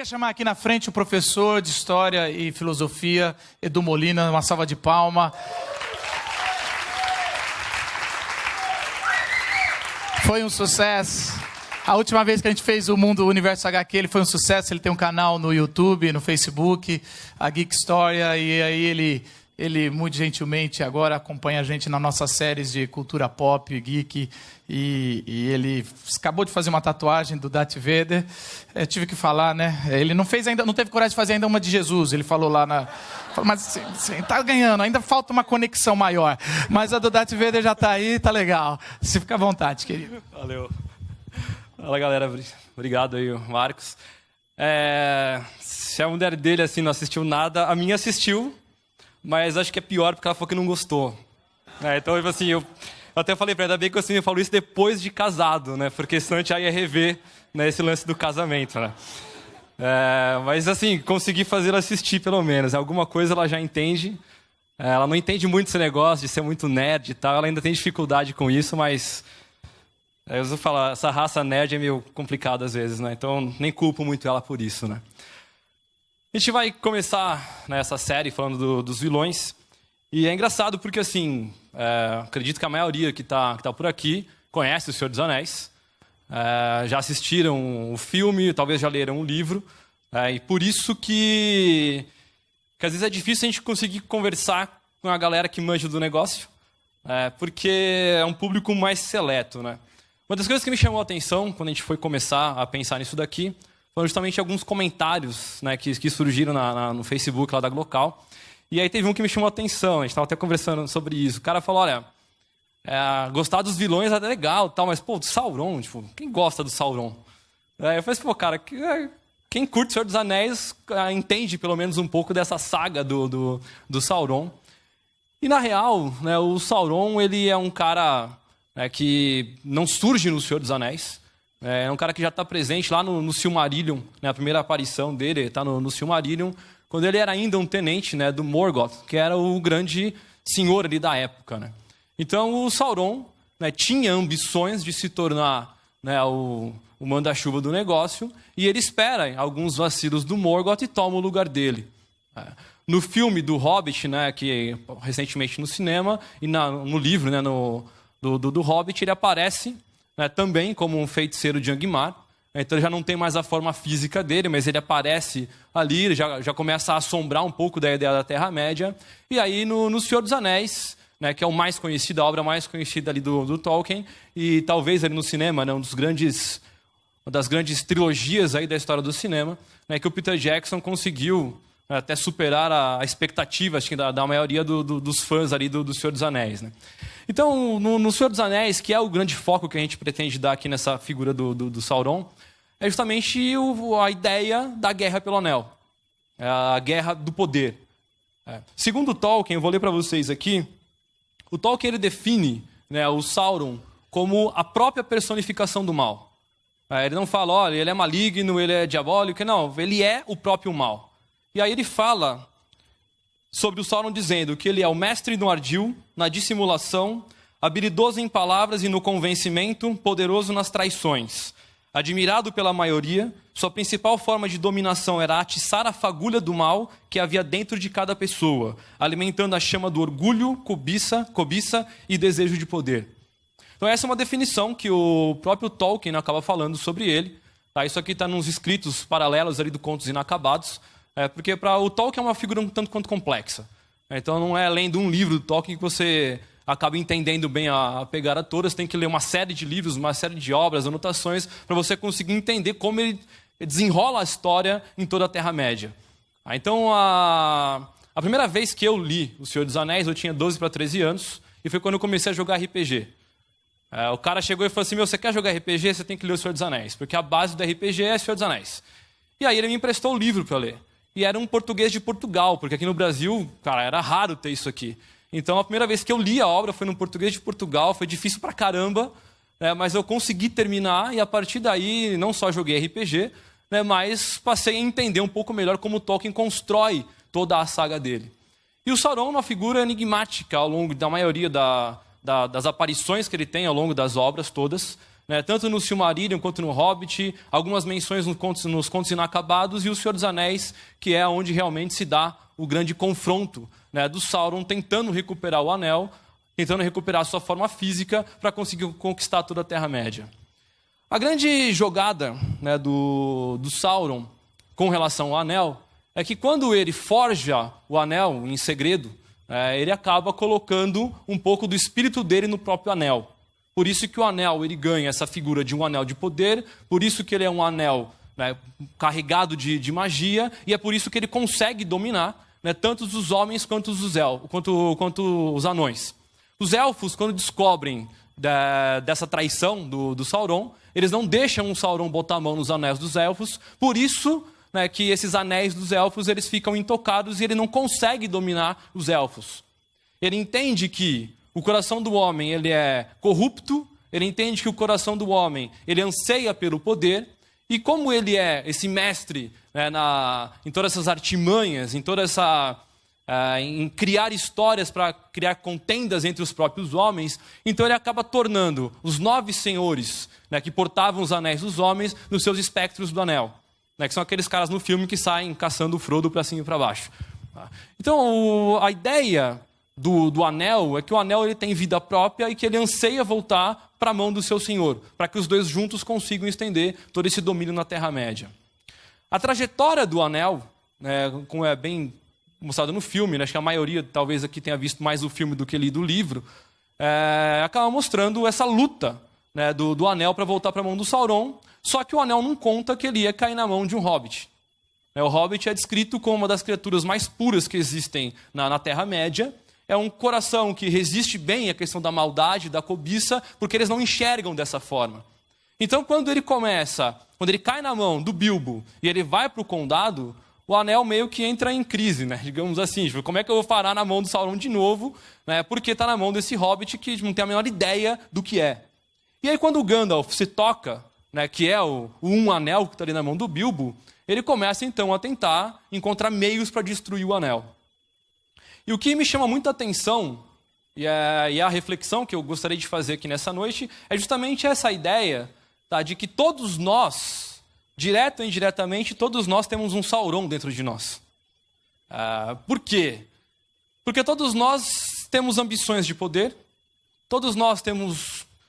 queria chamar aqui na frente o professor de História e Filosofia, Edu Molina, uma salva de palma. Foi um sucesso. A última vez que a gente fez o Universo HQ, ele foi um sucesso. Ele tem um canal no YouTube, no Facebook, a Geek História, e aí ele muito gentilmente agora acompanha a gente nas nossas séries de cultura pop, geek, e ele acabou de fazer uma tatuagem do Darth Vader. Eu tive que falar, né? Ele não fez ainda, não teve coragem de fazer ainda uma de Jesus. Ele falou lá mas sim, tá ganhando, ainda falta uma conexão maior. Mas a do Darth Vader já tá aí, tá legal. Você fica à vontade, querido. Valeu. Fala, galera. Obrigado aí, Marcos. Se a mulher dele assim não assistiu nada, a minha assistiu. Mas acho que é pior porque ela falou que não gostou. Então, assim, eu até falei pra ela, ainda bem que assim, eu falo isso depois de casado, né? Porque senão a gente já ia rever, né, esse lance do casamento, né? Mas, assim, consegui fazer ela assistir, pelo menos. Alguma coisa ela já entende. Ela não entende muito esse negócio de ser muito nerd e tal. Ela ainda tem dificuldade com isso, mas... eu vou falar, essa raça nerd é meio complicada às vezes, né? Então, nem culpo muito ela por isso, né? A gente vai começar, né, essa série falando dos vilões. E é engraçado porque, assim, acredito que a maioria que tá por aqui conhece O Senhor dos Anéis. Já assistiram o filme, talvez já leram o livro. E por isso que às vezes é difícil a gente conseguir conversar com a galera que manja do negócio. Porque é um público mais seleto, né? Uma das coisas que me chamou a atenção quando a gente foi começar a pensar nisso daqui foram justamente alguns comentários, né, que surgiram no Facebook lá da Glocal. E aí teve um que me chamou a atenção, a gente estava até conversando sobre isso. O cara falou, olha, gostar dos vilões é legal, tal, mas, pô, do Sauron, tipo, quem gosta do Sauron? Eu falei assim, pô, cara, quem curte O Senhor dos Anéis entende pelo menos um pouco dessa saga do Sauron. E, na real, né, o Sauron, ele é um cara que não surge no Senhor dos Anéis. É um cara que já está presente lá no Silmarillion, né? A primeira aparição dele está no Silmarillion, quando ele era ainda um tenente, né, do Morgoth, que era o grande senhor ali da época, né? Então o Sauron, né, tinha ambições de se tornar, né, o manda-chuva do negócio, e ele espera alguns vacilos do Morgoth e toma o lugar dele. No filme do Hobbit, né, que recentemente no cinema, e no livro, né, do Hobbit, ele aparece, né, também como um feiticeiro de Angmar. Então ele já não tem mais a forma física dele, mas ele aparece ali, ele já começa a assombrar um pouco da ideia da Terra-média. E aí no Senhor dos Anéis, né, que é o mais conhecido, a obra mais conhecida ali do Tolkien, e talvez ali no cinema, né, uma das grandes trilogias aí da história do cinema, né, que o Peter Jackson conseguiu até superar a expectativa, acho que da maioria dos fãs ali do Senhor dos Anéis, né? Então, no Senhor dos Anéis, que é o grande foco que a gente pretende dar aqui nessa figura do Sauron, é justamente a ideia da guerra pelo anel, a guerra do poder. Segundo Tolkien, eu vou ler para vocês aqui, o Tolkien ele define, né, o Sauron como a própria personificação do mal. Ele não fala, olha, ele é maligno, ele é diabólico, não, ele é o próprio mal. E aí ele fala sobre o Sauron dizendo que ele é o mestre no ardil, na dissimulação, habilidoso em palavras e no convencimento, poderoso nas traições. Admirado pela maioria, sua principal forma de dominação era atiçar a fagulha do mal que havia dentro de cada pessoa, alimentando a chama do orgulho, cobiça e desejo de poder. Então essa é uma definição que o próprio Tolkien acaba falando sobre ele. Isso aqui está nos escritos paralelos ali do Contos Inacabados, porque para o Tolkien é uma figura um tanto quanto complexa. Então não é lendo um livro do Tolkien que você acaba entendendo bem a pegada toda. Você tem que ler uma série de livros, uma série de obras, anotações, para você conseguir entender como ele desenrola a história em toda a Terra-média. Então, a primeira vez que eu li O Senhor dos Anéis, eu tinha 12 para 13 anos, e foi quando eu comecei a jogar RPG. O cara chegou e falou assim, você quer jogar RPG? Você tem que ler O Senhor dos Anéis, porque a base do RPG é O Senhor dos Anéis. E aí ele me emprestou o livro para ler. E era um português de Portugal, porque aqui no Brasil, cara, era raro ter isso aqui. Então, a primeira vez que eu li a obra foi num português de Portugal, foi difícil pra caramba, né, mas eu consegui terminar, e a partir daí, não só joguei RPG, né, mas passei a entender um pouco melhor como o Tolkien constrói toda a saga dele. E o Sauron é uma figura enigmática ao longo da maioria das aparições que ele tem ao longo das obras todas, né? Tanto no Silmarillion quanto no Hobbit, algumas menções nos Contos Inacabados e o Senhor dos Anéis, que é onde realmente se dá o grande confronto, né, do Sauron tentando recuperar o Anel, tentando recuperar a sua forma física para conseguir conquistar toda a Terra-média. A grande jogada, né, do Sauron com relação ao Anel é que quando ele forja o Anel em segredo, ele acaba colocando um pouco do espírito dele no próprio Anel. Por isso que o Anel ele ganha essa figura de um Anel de poder, por isso que ele é um Anel, né, carregado de magia, e é por isso que ele consegue dominar, né, tanto os homens quanto os anões. Os elfos, quando descobrem dessa traição do Sauron, eles não deixam o Sauron botar a mão nos anéis dos elfos, por isso, né, que esses anéis dos elfos eles ficam intocados e ele não consegue dominar os elfos. Ele entende que o coração do homem ele é corrupto, ele entende que o coração do homem ele anseia pelo poder, e como ele é esse mestre, né, em todas essas artimanhas, em criar histórias para criar contendas entre os próprios homens, então ele acaba tornando os 9 senhores, né, que portavam os anéis dos homens nos seus espectros do anel, né, que são aqueles caras no filme que saem caçando o Frodo para cima e para baixo. Então a ideia do anel é que o anel ele tem vida própria e que ele anseia voltar para a mão do seu senhor, para que os dois juntos consigam estender todo esse domínio na Terra-média. A trajetória do anel, né, como é bem mostrado no filme, né, acho que a maioria talvez aqui tenha visto mais o filme do que lido o livro, acaba mostrando essa luta, né, do anel para voltar para a mão do Sauron, só que o anel não conta que ele ia cair na mão de um hobbit. O hobbit é descrito como uma das criaturas mais puras que existem na Terra-média. É um coração que resiste bem à questão da maldade, da cobiça, porque eles não enxergam dessa forma. Então, quando ele cai na mão do Bilbo e ele vai para o condado, o anel meio que entra em crise, né? Digamos assim, tipo, como é que eu vou parar na mão do Sauron de novo, né? Porque está na mão desse hobbit que não tem a menor ideia do que é. E aí quando o Gandalf se toca, né, que é o anel que está ali na mão do Bilbo, ele começa então a tentar encontrar meios para destruir o anel. E o que me chama muita atenção, e a reflexão que eu gostaria de fazer aqui nessa noite, é justamente essa ideia, tá, de que todos nós, direto ou indiretamente, todos nós temos um Sauron dentro de nós. Por quê? Porque todos nós temos ambições de poder, todos nós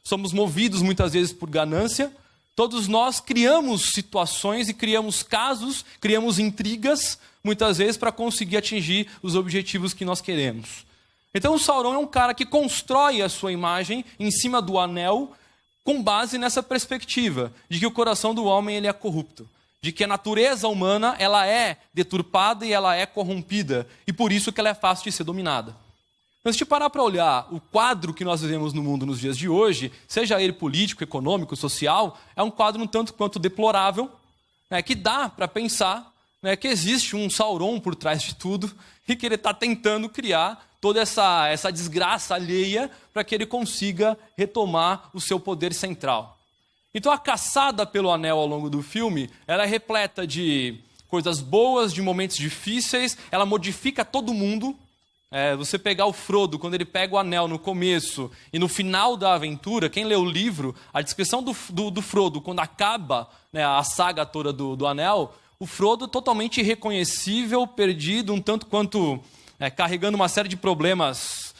somos movidos muitas vezes por ganância, todos nós criamos situações e criamos casos, criamos intrigas, muitas vezes para conseguir atingir os objetivos que nós queremos. Então o Sauron é um cara que constrói a sua imagem em cima do anel com base nessa perspectiva de que o coração do homem ele é corrupto, de que a natureza humana ela é deturpada e ela é corrompida, e por isso que ela é fácil de ser dominada. Mas se parar para olhar o quadro que nós vivemos no mundo nos dias de hoje, seja ele político, econômico, social, é um quadro um tanto quanto deplorável, né, que dá para pensar, né, que existe um Sauron por trás de tudo e que ele está tentando criar toda essa desgraça alheia para que ele consiga retomar o seu poder central. Então a caçada pelo anel ao longo do filme, ela é repleta de coisas boas, de momentos difíceis, ela modifica todo mundo. Você pegar o Frodo, quando ele pega o anel no começo e no final da aventura, quem lê o livro, a descrição do Frodo, quando acaba, né, a saga toda do anel, o Frodo totalmente irreconhecível, perdido, um tanto quanto carregando uma série de problemas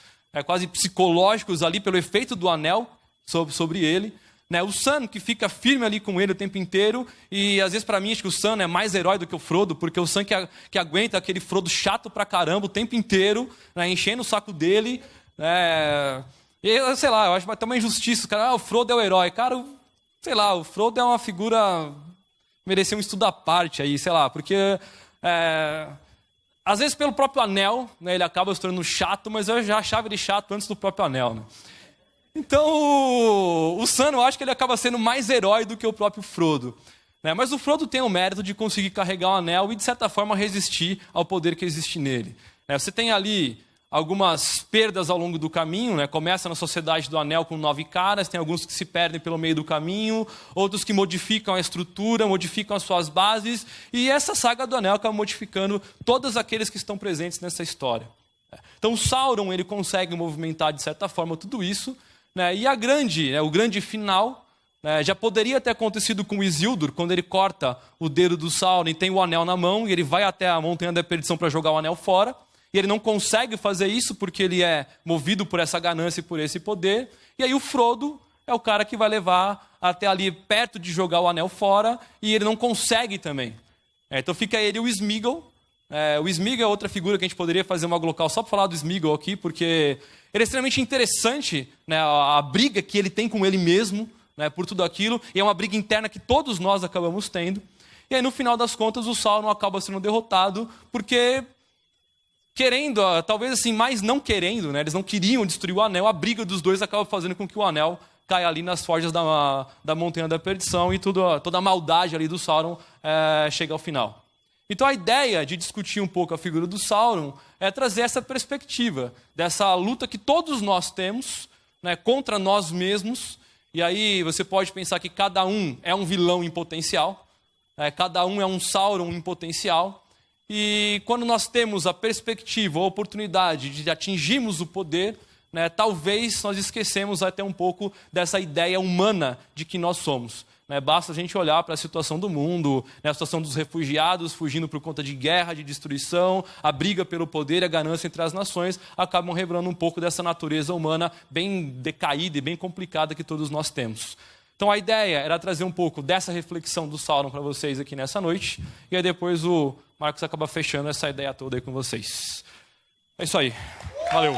quase psicológicos ali pelo efeito do anel sobre ele. Né? O Sam, que fica firme ali com ele o tempo inteiro, e às vezes para mim acho que o Sam é mais herói do que o Frodo, porque o Sam que aguenta aquele Frodo chato pra caramba o tempo inteiro, né, enchendo o saco dele. E, sei lá, eu acho até uma injustiça. Cara, o Frodo é o herói. Cara, sei lá, o Frodo é uma figura... merecia um estudo à parte aí, sei lá, porque... às vezes pelo próprio anel, né, ele acaba se tornando chato, mas eu já achava ele chato antes do próprio anel, né? Então, o Sam, eu acho que ele acaba sendo mais herói do que o próprio Frodo. Né? Mas o Frodo tem o mérito de conseguir carregar o anel e, de certa forma, resistir ao poder que existe nele. Você tem ali algumas perdas ao longo do caminho, né? Começa na Sociedade do Anel com 9 caras, tem alguns que se perdem pelo meio do caminho, outros que modificam a estrutura, modificam as suas bases, e essa saga do Anel acaba modificando todos aqueles que estão presentes nessa história. Então, o Sauron ele consegue movimentar, de certa forma, tudo isso, né? E o grande final, Já poderia ter acontecido com o Isildur, quando ele corta o dedo do Sauron e tem o anel na mão, e ele vai até a Montanha da Perdição para jogar o anel fora, e ele não consegue fazer isso porque ele é movido por essa ganância e por esse poder, e aí o Frodo é o cara que vai levar até ali perto de jogar o anel fora, e ele não consegue também. Então fica ele e o Sméagol. O Sméagol é outra figura que a gente poderia fazer uma local só para falar do Sméagol aqui, porque ele é extremamente interessante, né, a briga que ele tem com ele mesmo, né, por tudo aquilo, e é uma briga interna que todos nós acabamos tendo. E aí, no final das contas, o Sauron acaba sendo derrotado, porque, querendo, talvez assim, mas não querendo, né, eles não queriam destruir o anel, a briga dos dois acaba fazendo com que o anel caia ali nas forjas da Montanha da Perdição, e toda a maldade ali do Sauron chega ao final. Então a ideia de discutir um pouco a figura do Sauron é trazer essa perspectiva, dessa luta que todos nós temos, né, contra nós mesmos. E aí você pode pensar que cada um é um vilão em potencial, cada um é um Sauron em potencial, e quando nós temos a perspectiva, a oportunidade de atingirmos o poder, né, talvez nós esquecemos até um pouco dessa ideia humana de que nós somos. Basta a gente olhar para a situação do mundo, né, a situação dos refugiados fugindo por conta de guerra, de destruição, a briga pelo poder e a ganância entre as nações, acabam revelando um pouco dessa natureza humana bem decaída e bem complicada que todos nós temos. Então a ideia era trazer um pouco dessa reflexão do Sauron para vocês aqui nessa noite, e aí depois o Marcos acaba fechando essa ideia toda aí com vocês. É isso aí. Valeu.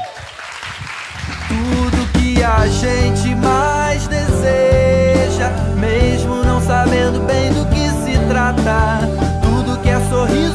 Tudo que a gente mais deseja, mesmo não sabendo bem do que se trata, tudo que é sorriso